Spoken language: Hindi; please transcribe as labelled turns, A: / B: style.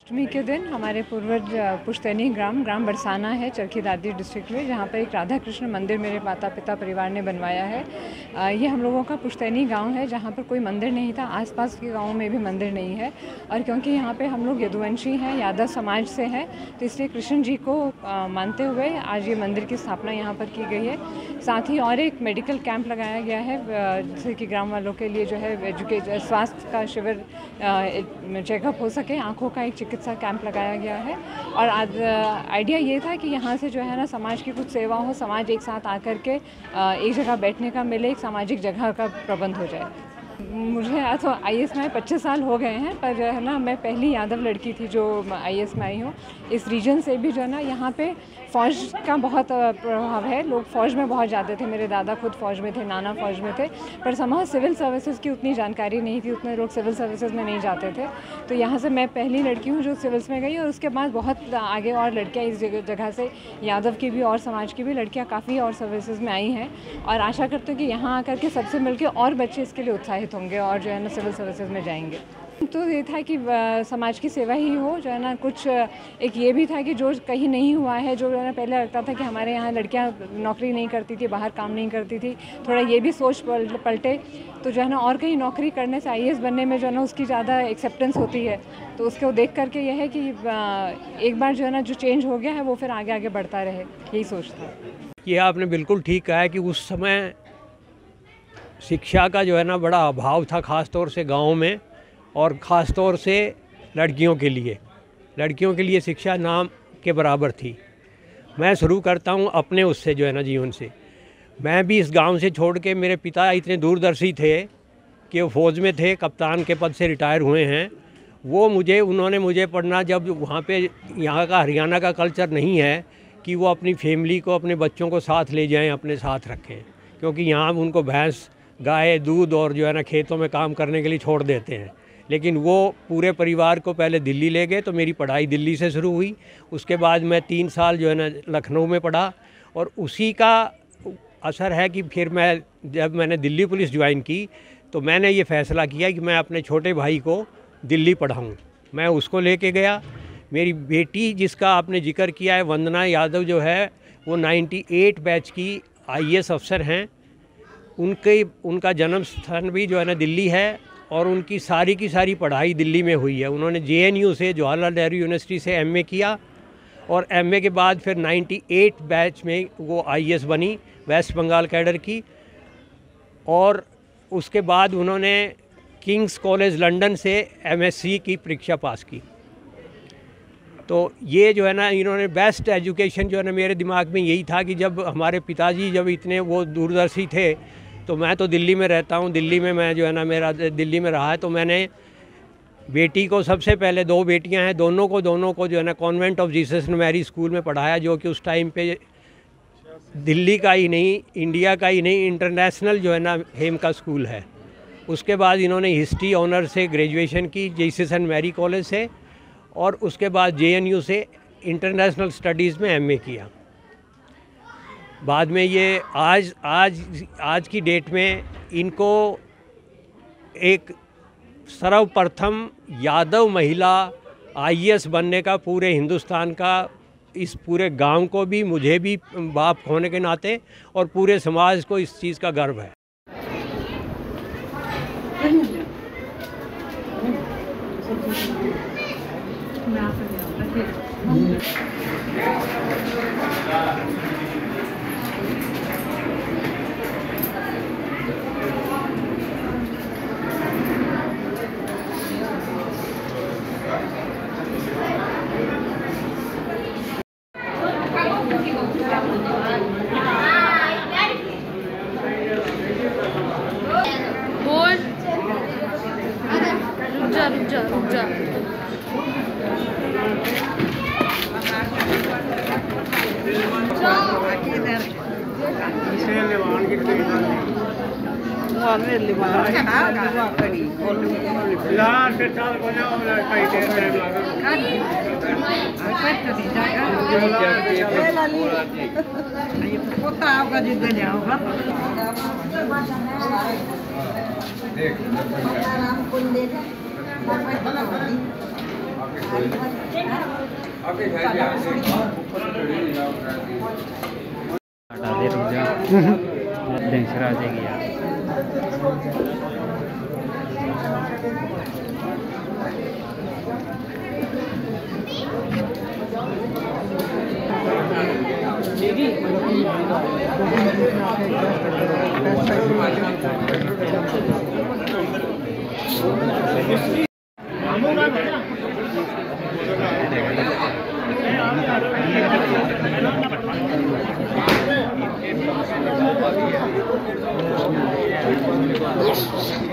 A: अष्टमी के दिन हमारे पूर्वज पुश्तैनी ग्राम बरसाना है चरखी दादरी डिस्ट्रिक्ट में, जहाँ पर एक राधा कृष्ण मंदिर मेरे माता पिता परिवार ने बनवाया है। ये हम लोगों का पुश्तैनी गांव है जहाँ पर कोई मंदिर नहीं था। आसपास के गाँव में भी मंदिर नहीं है, और क्योंकि यहाँ पे हम लोग यदुवंशी हैं, यादव समाज से हैं, तो इसलिए कृष्ण जी को मानते हुए आज ये मंदिर की स्थापना यहाँ पर की गई है। साथ ही और एक मेडिकल कैंप लगाया गया है, जिससे कि ग्राम वालों के लिए जो है स्वास्थ्य का शिविर चेकअप हो सके। आँखों का एक चिकित्सा कैंप लगाया गया है, और आज आइडिया ये था कि यहाँ से जो है ना समाज की कुछ सेवा हो, समाज एक साथ आकर के एक जगह बैठने का मिले, एक सामाजिक जगह का प्रबंध हो जाए। मुझे तो IAS में 25 साल हो गए हैं, पर जो है ना मैं पहली यादव लड़की थी जो IAS में आई हूँ। इस रीजन से भी जो है ना यहाँ पे फ़ौज का बहुत प्रभाव है। लोग फ़ौज में बहुत जाते थे, मेरे दादा खुद फ़ौज में थे, नाना फ़ौज में थे, पर समाह सिविल सर्विसेज की उतनी जानकारी नहीं थी, उतने लोग सिविल सर्विसेज में नहीं जाते थे। तो यहाँ से मैं पहली लड़की हूँ जो सिविल्स में गई, और उसके बाद बहुत आगे और लड़कियाँ इस जगह से, यादव की भी और समाज की भी लड़कियाँ काफ़ी और सर्विसेज में आई हैं, और आशा करते हैं कि यहाँ आकर के सबसे मिलकर और बच्चे इसके लिए उत्साहित होंगे और जो है ना सिविल सर्विसेज में जाएंगे। तो ये था कि समाज की सेवा ही हो, जो है ना कुछ एक ये भी था कि जो कहीं नहीं हुआ है, जो है ना पहले लगता था कि हमारे यहाँ लड़कियाँ नौकरी नहीं करती थी, बाहर काम नहीं करती थी, थोड़ा ये भी सोच पलटे, तो जो है ना और कहीं नौकरी करने से IAS बनने में जो है ना उसकी ज़्यादा एक्सेप्टेंस होती है। तो उसको देख करके यह है कि एक बार जो है ना जो चेंज हो गया है वो फिर आगे आगे बढ़ता रहे, यही सोच था।
B: ये आपने बिल्कुल ठीक कहा है कि उस समय शिक्षा का जो है ना बड़ा अभाव था, ख़ास तौर से गाँव में, और ख़ास तौर से लड़कियों के लिए शिक्षा नाम के बराबर थी। मैं शुरू करता हूँ अपने उससे जो है ना जीवन से। मैं भी इस गांव से छोड़ के, मेरे पिता इतने दूरदर्शी थे कि वो फ़ौज में थे, कप्तान के पद से रिटायर हुए हैं। उन्होंने मुझे पढ़ना, जब वहाँ पे यहाँ का हरियाणा का कल्चर नहीं है कि वो अपनी फैमिली को, अपने बच्चों को साथ ले जाएं, अपने साथ रखें, क्योंकि यहाँ उनको भैंस, गाय, दूध और जो है ना खेतों में काम करने के लिए छोड़ देते हैं। लेकिन वो पूरे परिवार को पहले दिल्ली ले गए, तो मेरी पढ़ाई दिल्ली से शुरू हुई। उसके बाद मैं 3 साल जो है ना लखनऊ में पढ़ा, और उसी का असर है कि फिर जब मैंने दिल्ली पुलिस ज्वाइन की, तो मैंने ये फ़ैसला किया कि मैं अपने छोटे भाई को दिल्ली पढ़ाऊँ। मैं उसको लेके गया। मेरी बेटी, जिसका आपने जिक्र किया है, वंदना यादव, जो है वो 98 बैच की IAS अफसर हैं। उनका जन्म स्थान भी जो है ना दिल्ली है, और उनकी सारी की सारी पढ़ाई दिल्ली में हुई है। उन्होंने JNU से, जवाहरलाल नेहरू यूनिवर्सिटी से MA किया, और MA के बाद फिर 98 बैच में वो IAS बनी, वेस्ट बंगाल कैडर की। और उसके बाद उन्होंने किंग्स कॉलेज लंदन से MSc की परीक्षा पास की। तो ये जो है ना, इन्होंने बेस्ट एजुकेशन, जो है ना मेरे दिमाग में यही था कि जब हमारे पिताजी जब इतने वो दूरदर्शी थे, तो मैं तो दिल्ली में रहता हूँ, दिल्ली में मैं जो है ना मेरा दिल्ली में रहा है, तो मैंने बेटी को, सबसे पहले 2 बेटियां हैं, दोनों को जो है ना convent of Jesus Mary school में पढ़ाया, जो कि उस टाइम पे दिल्ली का ही नहीं, इंडिया का ही नहीं, इंटरनेशनल जो है ना हेम का स्कूल है। उसके बाद इन्होंने हिस्ट्री ऑनर से ग्रेजुएशन की जीसस मैरी कॉलेज से, और उसके बाद JNU से इंटरनेशनल स्टडीज़ में MA किया। बाद में ये आज की डेट में इनको एक सर्वप्रथम यादव महिला IAS बनने का पूरे हिंदुस्तान का, इस पूरे गांव को भी, मुझे भी बाप होने के नाते, और पूरे समाज को इस चीज़ का गर्व है।
C: रुक जा। हटा दे रुक जा टेंशन आ जाएगी यार।
D: Yes.